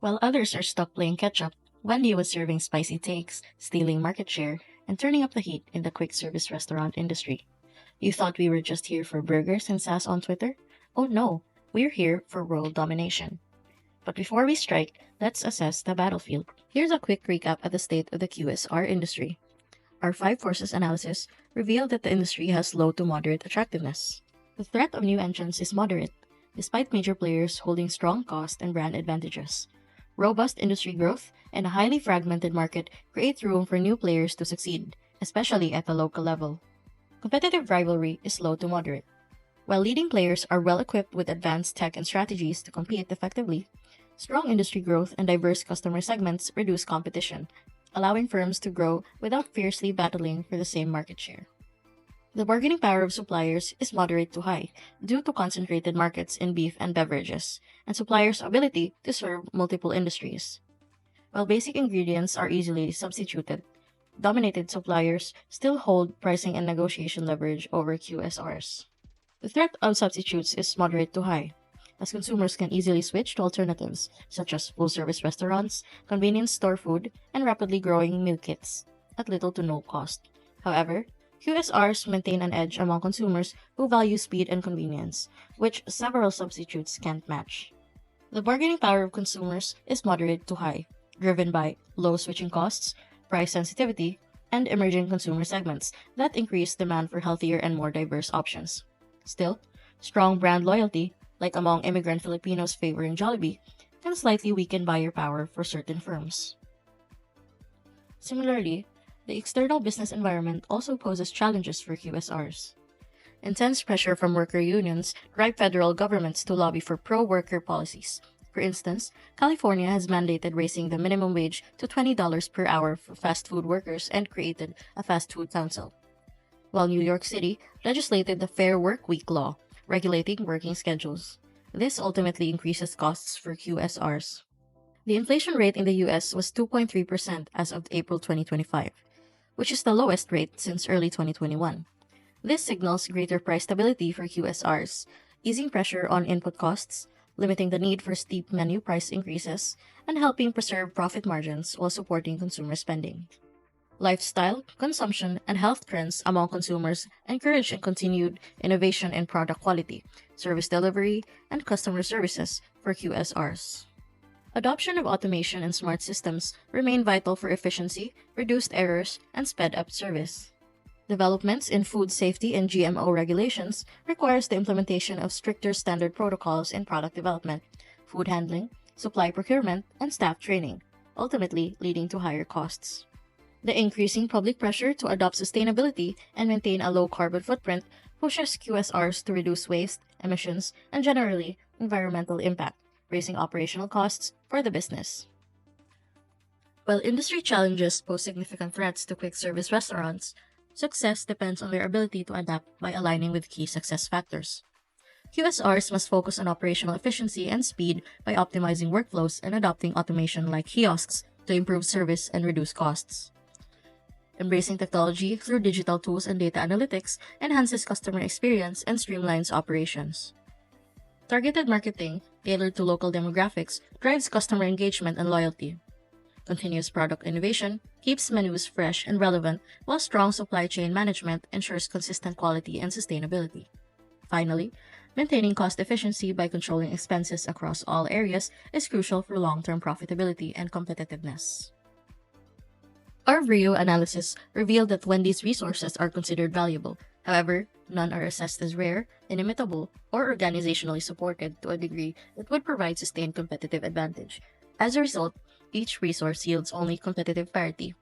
While others are stuck playing catch-up, Wendy was serving spicy takes, stealing market share, and turning up the heat in the quick-service restaurant industry. You thought we were just here for burgers and sass on Twitter? Oh no, we're here for world domination. But before we strike, let's assess the battlefield. Here's a quick recap of the state of the QSR industry. Our 5 forces analysis revealed that the industry has low to moderate attractiveness. The threat of new entrants is moderate, despite major players holding strong cost and brand advantages. Robust industry growth and a highly fragmented market create room for new players to succeed, especially at the local level. Competitive rivalry is low to moderate. While leading players are well equipped with advanced tech and strategies to compete effectively, strong industry growth and diverse customer segments reduce competition, allowing firms to grow without fiercely battling for the same market share. The bargaining power of suppliers is moderate to high due to concentrated markets in beef and beverages, and suppliers' ability to serve multiple industries. While basic ingredients are easily substituted, dominated suppliers still hold pricing and negotiation leverage over QSRs. The threat of substitutes is moderate to high, as consumers can easily switch to alternatives such as full-service restaurants, convenience store food, and rapidly growing meal kits at little to no cost. However, QSRs maintain an edge among consumers who value speed and convenience, which several substitutes can't match. The bargaining power of consumers is moderate to high, driven by low switching costs, price sensitivity, and emerging consumer segments that increase demand for healthier and more diverse options. Still, strong brand loyalty, like among immigrant Filipinos favoring Jollibee, can slightly weaken buyer power for certain firms. Similarly, the external business environment also poses challenges for QSRs. Intense pressure from worker unions drive federal governments to lobby for pro-worker policies. For instance, California has mandated raising the minimum wage to $20 per hour for fast food workers and created a fast food council, while New York City legislated the Fair Work Week law, regulating working schedules. This ultimately increases costs for QSRs. The inflation rate in the US was 2.3% as of April 2025, which is the lowest rate since early 2021. This signals greater price stability for QSRs, easing pressure on input costs, limiting the need for steep menu price increases, and helping preserve profit margins while supporting consumer spending. Lifestyle, consumption, and health trends among consumers encourage and continued innovation in product quality, service delivery, and customer services for QSRs. Adoption of automation and smart systems remain vital for efficiency, reduced errors, and sped-up service. Developments in food safety and GMO regulations requires the implementation of stricter standard protocols in product development, food handling, supply procurement, and staff training, ultimately leading to higher costs. The increasing public pressure to adopt sustainability and maintain a low carbon footprint pushes QSRs to reduce waste, emissions, and generally environmental impact, raising operational costs for the business. While industry challenges pose significant threats to quick service restaurants, success depends on their ability to adapt by aligning with key success factors. QSRs must focus on operational efficiency and speed by optimizing workflows and adopting automation like kiosks to improve service and reduce costs. Embracing technology through digital tools and data analytics enhances customer experience and streamlines operations. Targeted marketing, tailored to local demographics, drives customer engagement and loyalty. Continuous product innovation keeps menus fresh and relevant, while strong supply chain management ensures consistent quality and sustainability. Finally, maintaining cost efficiency by controlling expenses across all areas is crucial for long-term profitability and competitiveness. Our VRIO analysis revealed that Wendy's resources are considered valuable. However, none are assessed as rare, inimitable, or organizationally supported to a degree that would provide sustained competitive advantage. As a result, each resource yields only competitive parity.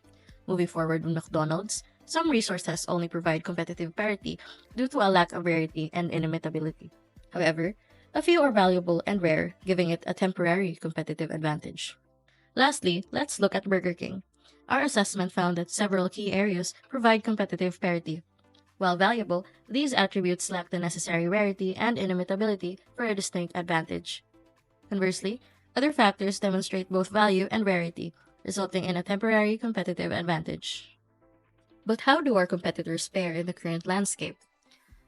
Moving forward with McDonald's, some resources only provide competitive parity due to a lack of rarity and inimitability. However, a few are valuable and rare, giving it a temporary competitive advantage. Lastly, let's look at Burger King. Our assessment found that several key areas provide competitive parity. While valuable, these attributes lack the necessary rarity and inimitability for a distinct advantage. Conversely, other factors demonstrate both value and rarity, resulting in a temporary competitive advantage. But how do our competitors fare in the current landscape?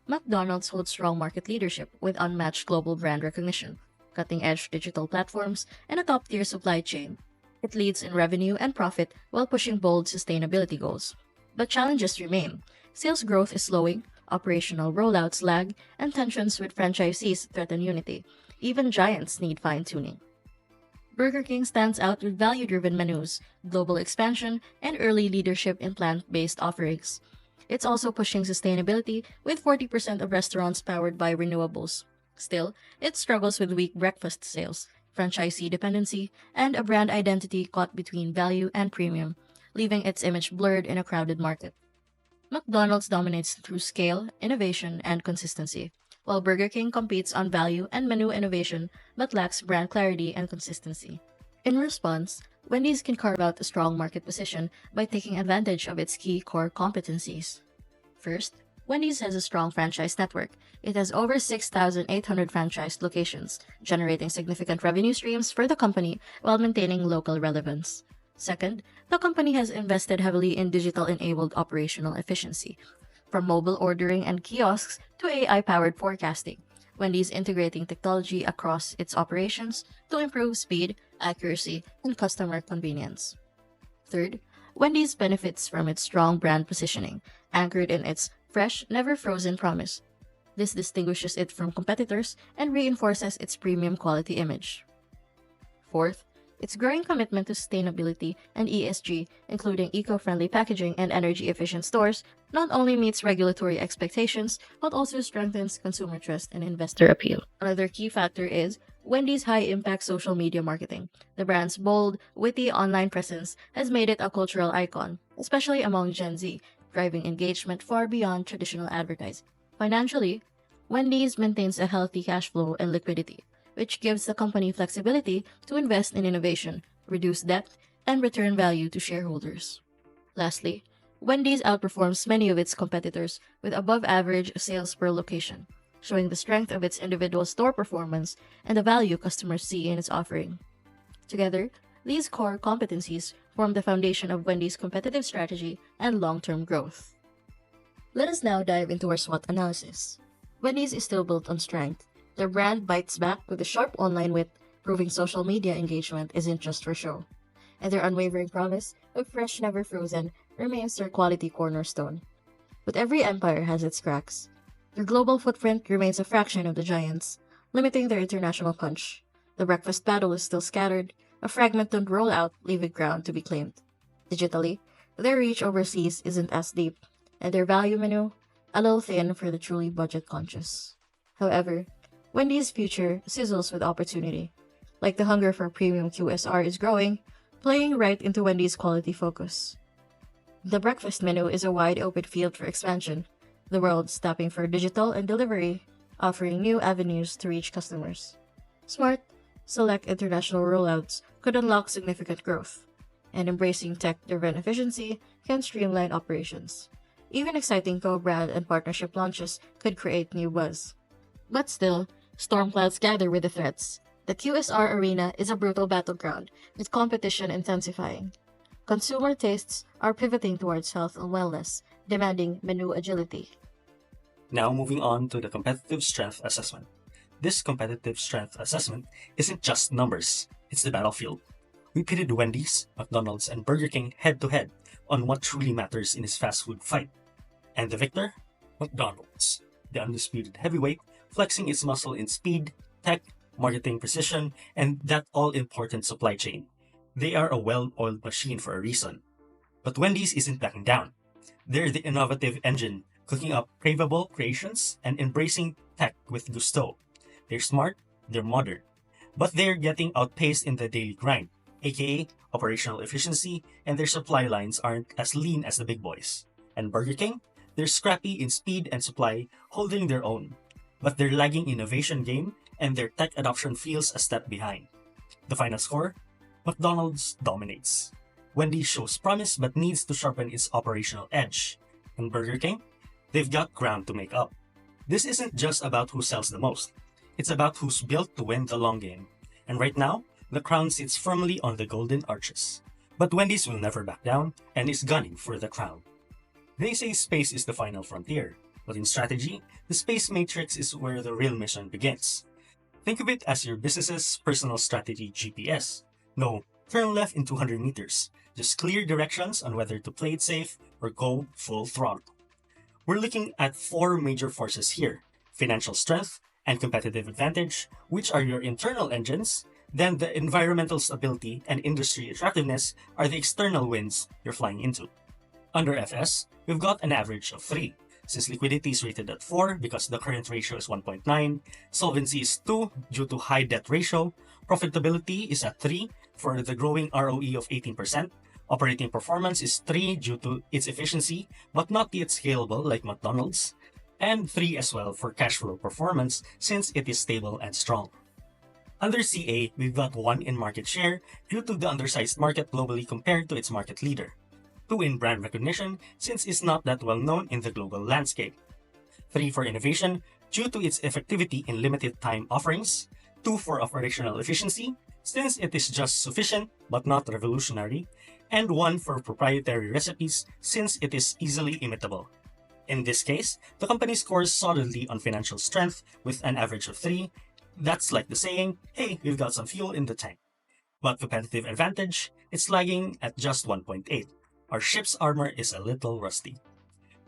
McDonald's holds strong market leadership with unmatched global brand recognition, cutting-edge digital platforms, and a top-tier supply chain. It leads in revenue and profit while pushing bold sustainability goals. But challenges remain. Sales growth is slowing, operational rollouts lag, and tensions with franchisees threaten unity. Even giants need fine-tuning. Burger King stands out with value-driven menus, global expansion, and early leadership in plant-based offerings. It's also pushing sustainability with 40% of restaurants powered by renewables. Still, it struggles with weak breakfast sales, franchisee dependency, and a brand identity caught between value and premium, leaving its image blurred in a crowded market. McDonald's dominates through scale, innovation, and consistency, while Burger King competes on value and menu innovation but lacks brand clarity and consistency. In response, Wendy's can carve out a strong market position by taking advantage of its key core competencies. First, Wendy's has a strong franchise network. It has over 6,800 franchised locations, generating significant revenue streams for the company while maintaining local relevance. Second, the company has invested heavily in digital-enabled operational efficiency, from mobile ordering and kiosks to AI-powered forecasting. Wendy's integrating technology across its operations to improve speed, accuracy, and customer convenience. Third, Wendy's benefits from its strong brand positioning, anchored in its fresh, never frozen promise. This distinguishes it from competitors and reinforces its premium quality image. Fourth, its growing commitment to sustainability and ESG, including eco-friendly packaging and energy-efficient stores, not only meets regulatory expectations, but also strengthens consumer trust and investor appeal. Another key factor is Wendy's high-impact social media marketing. The brand's bold, witty online presence has made it a cultural icon, especially among Gen Z, driving engagement far beyond traditional advertising. Financially, Wendy's maintains a healthy cash flow and liquidity, which gives the company flexibility to invest in innovation, reduce debt, and return value to shareholders. Lastly, Wendy's outperforms many of its competitors with above-average sales per location, showing the strength of its individual store performance and the value customers see in its offering. Together, these core competencies form the foundation of Wendy's competitive strategy and long-term growth. Let us now dive into our SWOT analysis. Wendy's is still built on strength. Their brand bites back with a sharp online wit, proving social media engagement isn't just for show. And their unwavering promise of fresh, never frozen remains their quality cornerstone. But every empire has its cracks. Their global footprint remains a fraction of the giants, limiting their international punch. The breakfast battle is still scattered, a fragmented rollout leaving ground to be claimed. Digitally, their reach overseas isn't as deep, and their value menu, a little thin for the truly budget-conscious. However, Wendy's future sizzles with opportunity. Like the hunger for premium QSR is growing, playing right into Wendy's quality focus. The breakfast menu is a wide open field for expansion, the world's tapping for digital and delivery, offering new avenues to reach customers. Smart, select international rollouts could unlock significant growth, and embracing tech-driven efficiency can streamline operations. Even exciting co-brand and partnership launches could create new buzz. But still, storm clouds gather with the threats. The QSR arena is a brutal battleground, with competition intensifying. Consumer tastes are pivoting towards health and wellness, demanding menu agility. Now moving on to the competitive strength assessment. This competitive strength assessment isn't just numbers, it's the battlefield. We pitted Wendy's, McDonald's, and Burger King head-to-head on what truly matters in this fast food fight. And the victor? McDonald's, the undisputed heavyweight, flexing its muscle in speed, tech, marketing precision, and that all-important supply chain. They are a well-oiled machine for a reason. But Wendy's isn't backing down. They're the innovative engine, cooking up craveable creations and embracing tech with gusto. They're smart, they're modern, but they're getting outpaced in the daily grind, aka operational efficiency, and their supply lines aren't as lean as the big boys. And Burger King? They're scrappy in speed and supply, holding their own. But their lagging innovation game and their tech adoption feels a step behind. The final score? McDonald's dominates. Wendy's shows promise but needs to sharpen its operational edge. And Burger King? They've got ground to make up. This isn't just about who sells the most. It's about who's built to win the long game. And right now, the crown sits firmly on the golden arches. But Wendy's will never back down and is gunning for the crown. They say space is the final frontier, but in strategy, the space matrix is where the real mission begins. Think of it as your business's personal strategy GPS. No, turn left in 200 meters. Just clear directions on whether to play it safe or go full throttle. We're looking at four major forces here: financial strength and competitive advantage, which are your internal engines. Then the environmental stability and industry attractiveness are the external winds you're flying into. Under FS, we've got an average of 3. Since liquidity is rated at 4 because the current ratio is 1.9, solvency is 2 due to high debt ratio, profitability is at 3 for the growing ROE of 18%, operating performance is 3 due to its efficiency but not yet scalable like McDonald's, and 3 as well for cash flow performance since it is stable and strong. Under CA, we've got 1 in market share due to the undersized market globally compared to its market leader. 2 in brand recognition since it's not that well known in the global landscape. 3 for innovation due to its effectivity in limited time offerings. 2 for operational efficiency since it is just sufficient but not revolutionary. And 1 for proprietary recipes since it is easily imitable. In this case, the company scores solidly on financial strength with an average of 3. That's like the saying, hey, we've got some fuel in the tank. But competitive advantage, it's lagging at just 1.8. Our ship's armor is a little rusty.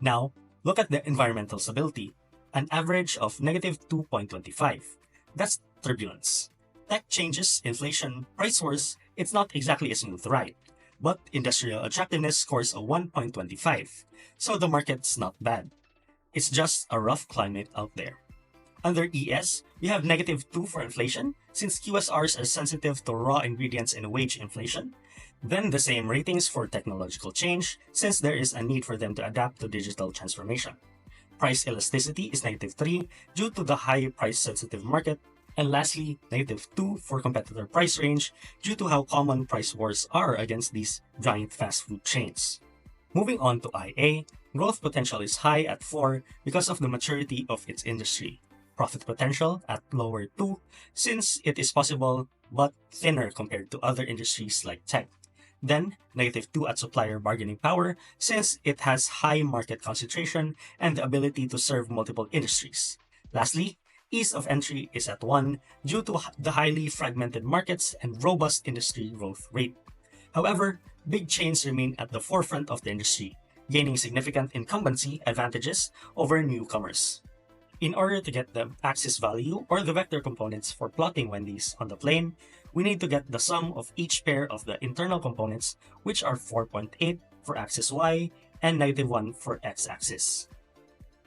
Now, look at the environmental stability, an average of negative 2.25. That's turbulence. Tech changes, inflation, price wars, it's not exactly a smooth ride. But industrial attractiveness scores a 1.25, so the market's not bad. It's just a rough climate out there. Under ES, we have negative 2 for inflation, since QSRs are sensitive to raw ingredients and wage inflation. Then the same ratings for technological change, since there is a need for them to adapt to digital transformation. Price elasticity is negative 3 due to the high price-sensitive market. And lastly, negative 2 for competitor price range due to how common price wars are against these giant fast food chains. Moving on to IA, growth potential is high at 4 because of the maturity of its industry. Profit potential at lower 2 since it is possible but thinner compared to other industries like tech. Then, negative 2 at supplier bargaining power since it has high market concentration and the ability to serve multiple industries. Lastly, ease of entry is at 1 due to the highly fragmented markets and robust industry growth rate. However, big chains remain at the forefront of the industry, gaining significant incumbency advantages over newcomers. In order to get the axis value or the vector components for plotting Wendy's on the plane, we need to get the sum of each pair of the internal components, which are 4.8 for axis Y and negative 1 for x-axis.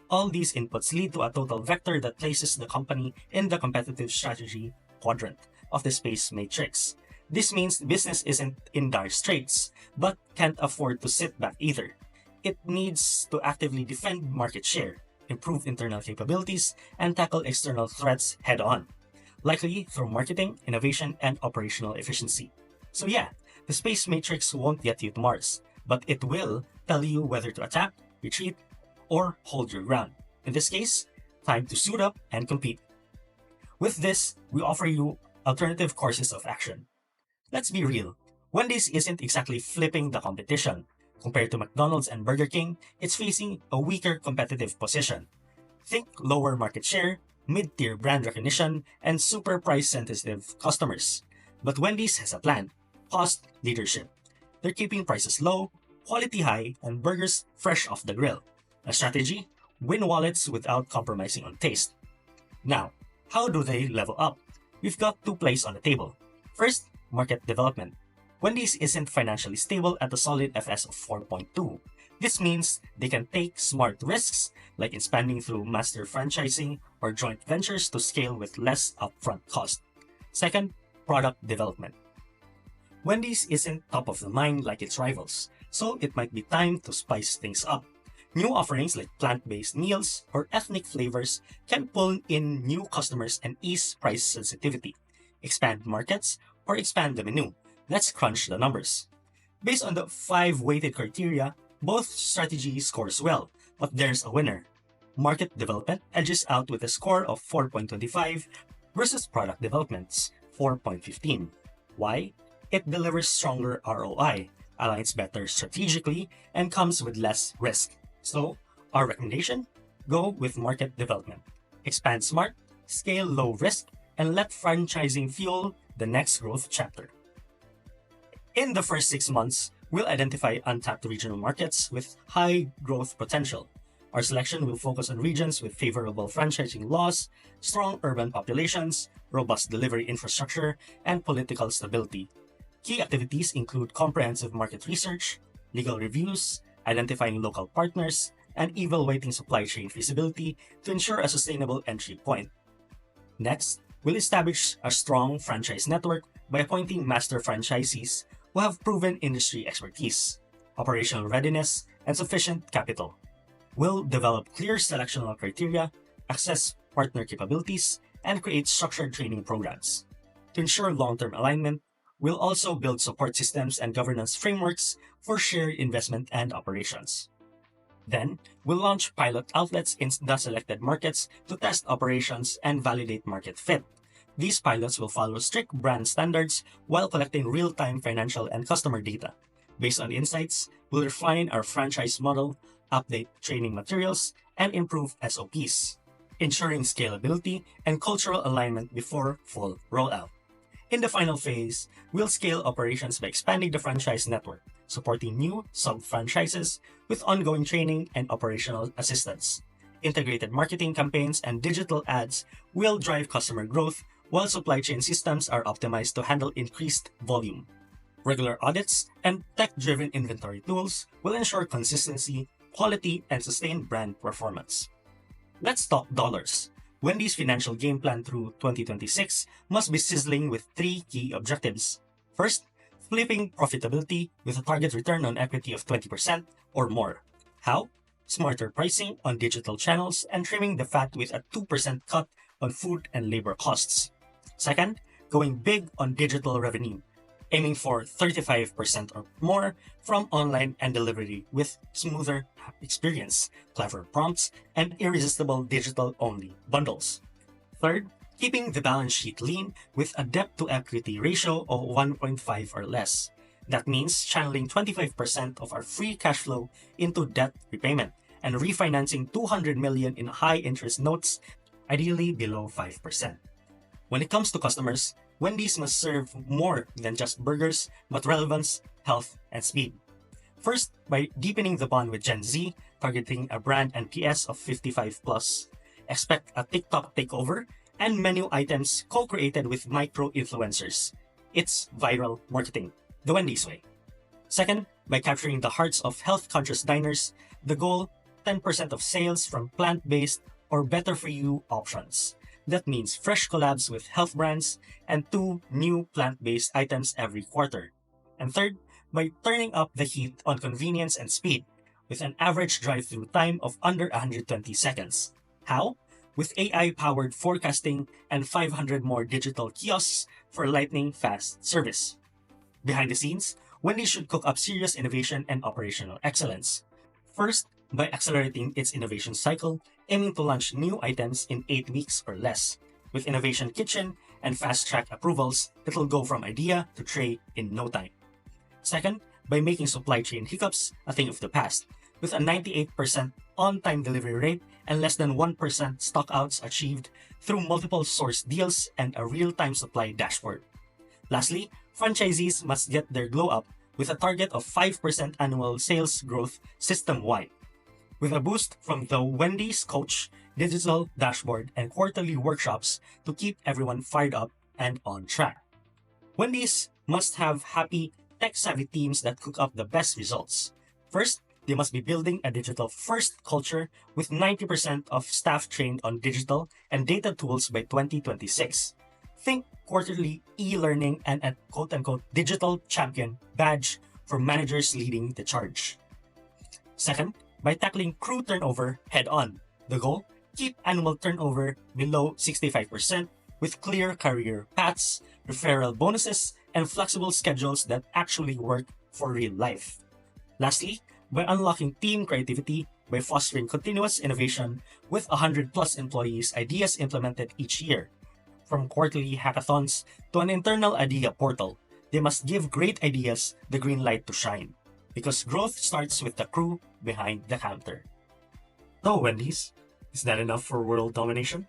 All these inputs lead to a total vector that places the company in the competitive strategy quadrant of the space matrix. This means the business isn't in dire straits, but can't afford to sit back either. It needs to actively defend market share, improve internal capabilities, and tackle external threats head-on, likely through marketing, innovation, and operational efficiency. So yeah, the space matrix won't get you to Mars, but it will tell you whether to attack, retreat, or hold your ground. In this case, time to suit up and compete. With this, we offer you alternative courses of action. Let's be real, Wendy's isn't exactly flipping the competition. Compared to McDonald's and Burger King, it's facing a weaker competitive position. Think lower market share, mid-tier brand recognition, and super price-sensitive customers. But Wendy's has a plan: cost leadership. They're keeping prices low, quality high, and burgers fresh off the grill. A strategy: win wallets without compromising on taste. Now, how do they level up? We've got 2 plays on the table. First, market development. Wendy's isn't financially stable at a solid FS of 4.2. This means they can take smart risks, like expanding through master franchising or joint ventures to scale with less upfront cost. Second, product development. Wendy's isn't top of the mind like its rivals, so it might be time to spice things up. New offerings like plant-based meals or ethnic flavors can pull in new customers and ease price sensitivity. Expand markets or expand the menu. Let's crunch the numbers. Based on the 5 weighted criteria, both strategies scores well, but there's a winner. Market development edges out with a score of 4.25 versus product development's 4.15. Why? It delivers stronger ROI, aligns better strategically, and comes with less risk. So, our recommendation? Go with market development. Expand smart, scale low risk, and let franchising fuel the next growth chapter. In the first 6 months, we'll identify untapped regional markets with high growth potential. Our selection will focus on regions with favorable franchising laws, strong urban populations, robust delivery infrastructure, and political stability. Key activities include comprehensive market research, legal reviews, identifying local partners, and evaluating supply chain feasibility to ensure a sustainable entry point. Next, we'll establish a strong franchise network by appointing master franchisees who have proven industry expertise, operational readiness, and sufficient capital. We'll develop clear selectional criteria, assess partner capabilities, and create structured training programs. To ensure long-term alignment, we'll also build support systems and governance frameworks for shared investment and operations. Then, we'll launch pilot outlets in the selected markets to test operations and validate market fit. These pilots will follow strict brand standards while collecting real-time financial and customer data. Based on insights, we'll refine our franchise model, update training materials, and improve SOPs, ensuring scalability and cultural alignment before full rollout. In the final phase, we'll scale operations by expanding the franchise network, supporting new sub-franchises with ongoing training and operational assistance. Integrated marketing campaigns and digital ads will drive customer growth, while supply chain systems are optimized to handle increased volume. Regular audits and tech-driven inventory tools will ensure consistency, quality, and sustained brand performance. Let's talk dollars. Wendy's financial game plan through 2026 must be sizzling with 3 key objectives. First, flipping profitability with a target return on equity of 20% or more. How? Smarter pricing on digital channels and trimming the fat with a 2% cut on food and labor costs. Second, going big on digital revenue, aiming for 35% or more from online and delivery with smoother experience, clever prompts, and irresistible digital-only bundles. Third, keeping the balance sheet lean with a debt-to-equity ratio of 1.5 or less. That means channeling 25% of our free cash flow into debt repayment and refinancing $200 million in high-interest notes, ideally below 5%. When it comes to customers, Wendy's must serve more than just burgers, but relevance, health, and speed. First, by deepening the bond with Gen Z, targeting a brand NPS of 55 plus. Expect a TikTok takeover and menu items co-created with micro-influencers. It's viral marketing, the Wendy's way. Second, by capturing the hearts of health-conscious diners, the goal, 10% of sales from plant-based or better-for-you options. That means fresh collabs with health brands and 2 new plant-based items every quarter. And third, by turning up the heat on convenience and speed with an average drive-through time of under 120 seconds. How? With AI-powered forecasting and 500 more digital kiosks for lightning-fast service. Behind the scenes, Wendy should cook up serious innovation and operational excellence. First, by accelerating its innovation cycle, aiming to launch new items in 8 weeks or less. With Innovation Kitchen and fast-track approvals, it'll go from idea to tray in no time. Second, by making supply chain hiccups a thing of the past, with a 98% on-time delivery rate and less than 1% stockouts achieved through multiple source deals and a real-time supply dashboard. Lastly, franchisees must get their glow up with a target of 5% annual sales growth system-wide. With a boost from the Wendy's Coach, digital dashboard, and quarterly workshops to keep everyone fired up and on track. Wendy's must have happy, tech-savvy teams that cook up the best results. First, they must be building a digital-first culture with 90% of staff trained on digital and data tools by 2026. Think quarterly e-learning and a quote-unquote digital champion badge for managers leading the charge. Second, by tackling crew turnover head-on. The goal? Keep annual turnover below 65% with clear career paths, referral bonuses, and flexible schedules that actually work for real life. Lastly, by unlocking team creativity by fostering continuous innovation with 100 plus employees' ideas implemented each year. From quarterly hackathons to an internal idea portal, they must give great ideas the green light to shine. Because growth starts with the crew behind the counter. So, Wendy's, is that enough for world domination?